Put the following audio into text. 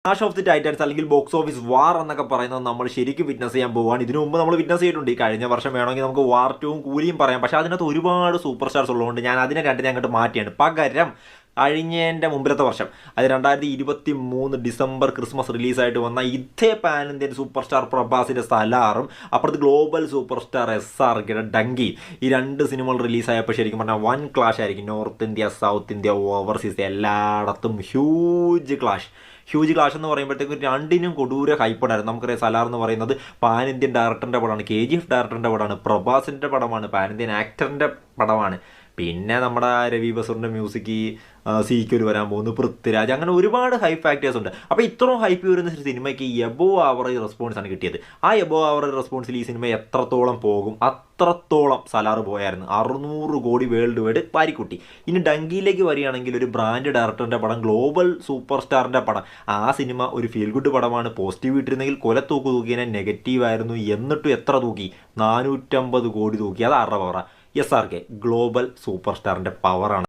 Clash of the Titans അല്ലെങ്കിൽ box office വാർ എന്നൊക്കെ പറയുന്നത് നമ്മൾ ശരിക്കും വിറ്റ്നസ് ചെയ്യാൻ പോവുകയാണ്. ഇതിനു മുമ്പ് നമ്മൾ വിറ്റ്നസ് ചെയ്തിട്ടുണ്ട്. ഈ കഴിഞ്ഞ വർഷം വേണമെങ്കിൽ നമുക്ക് വാർ 2 കൂലിയും പറയാം. പക്ഷേ അതിനകത്ത് ഒരുപാട് സൂപ്പർ സ്റ്റാർസ് ഉള്ളതുകൊണ്ട് ഞാൻ അതിനെ രണ്ടിനെ അങ്ങോട്ട് മാറ്റിയാണ്. പകരം കഴിഞ്ഞതിൻ്റെ മുമ്പിലത്തെ വർഷം, അത് 2023 ഡിസംബർ ക്രിസ്മസ് റിലീസായിട്ട് വന്ന ഇതേ പാൻ ഇന്ത്യൻ സൂപ്പർ സ്റ്റാർ പ്രഭാസിൻ്റെ സലാറും അപ്പുറത്ത് ഗ്ലോബൽ സൂപ്പർ സ്റ്റാർ SRKയുടെ ഡങ്കി, ഈ രണ്ട് സിനിമകൾ റിലീസായപ്പോൾ ശരിക്കും പറഞ്ഞാൽ വൻ ക്ലാഷ് ആയിരിക്കും. North India, south India, overseas എല്ലായിടത്തും ഹ്യൂജ് ക്ലാഷ് എന്ന് പറയുമ്പോഴത്തേക്കും രണ്ടിനും കൊടൂര ഹൈപ്പുണ്ടായിരുന്നു. നമുക്കറിയാം സലാർ എന്ന് പറയുന്നത് പാൻ ഇന്ത്യൻ ഡയറക്ടറിൻ്റെ പടമാണ്, KGF ഡയറക്ടറിൻ്റെ പടമാണ്, പ്രഭാസിൻ്റെ പടമാണ്, പാൻ ഇന്ത്യൻ ആക്ടറിൻ്റെ പടമാണ്. പിന്നെ നമ്മുടെ രവി ബസൂറിൻ്റെ മ്യൂസിക്, സീക്വൽ വരാൻ പോകുന്നു, പൃഥ്വിരാജ്, അങ്ങനെ ഒരുപാട് ഹൈപ്പ് ഫാക്ടേഴ്സ് ഉണ്ട്. അപ്പോൾ ഇത്രയും ഹൈപ്പ് വരുന്ന സിനിമയ്ക്ക് എബോ ആവറേജ് റെസ്പോൺസാണ് കിട്ടിയത്. ആ എബോ ആവറേജ് റെസ്പോൺസിൽ ഈ സിനിമ എത്രത്തോളം പോകും, അത്രത്തോളം സലാർ പോയായിരുന്നു. 600 കോടി വേൾഡ് വൈഡ് പാരിക്കുട്ടി. ഇനി ഡങ്കിയിലേക്ക് വരികയാണെങ്കിൽ ഒരു ബ്രാൻഡ് ഡയറക്ടറിൻ്റെ പടം, ഗ്ലോബൽ സൂപ്പർ സ്റ്റാറിൻ്റെ പടം, ആ സിനിമ ഒരു ഫീൽ ഗുഡ് പടമാണ്. പോസിറ്റീവ് ഇട്ടിരുന്നെങ്കിൽ തൂക്കിനെ നെഗറ്റീവ് ആയിരുന്നു. എന്നിട്ടും എത്ര തൂക്കി? 450 കോടി തൂക്കി. അത് ആരുടെ പവറാണ്? SRK ഗ്ലോബൽ സൂപ്പർ സ്റ്റാറിൻ്റെ പവറാണ്.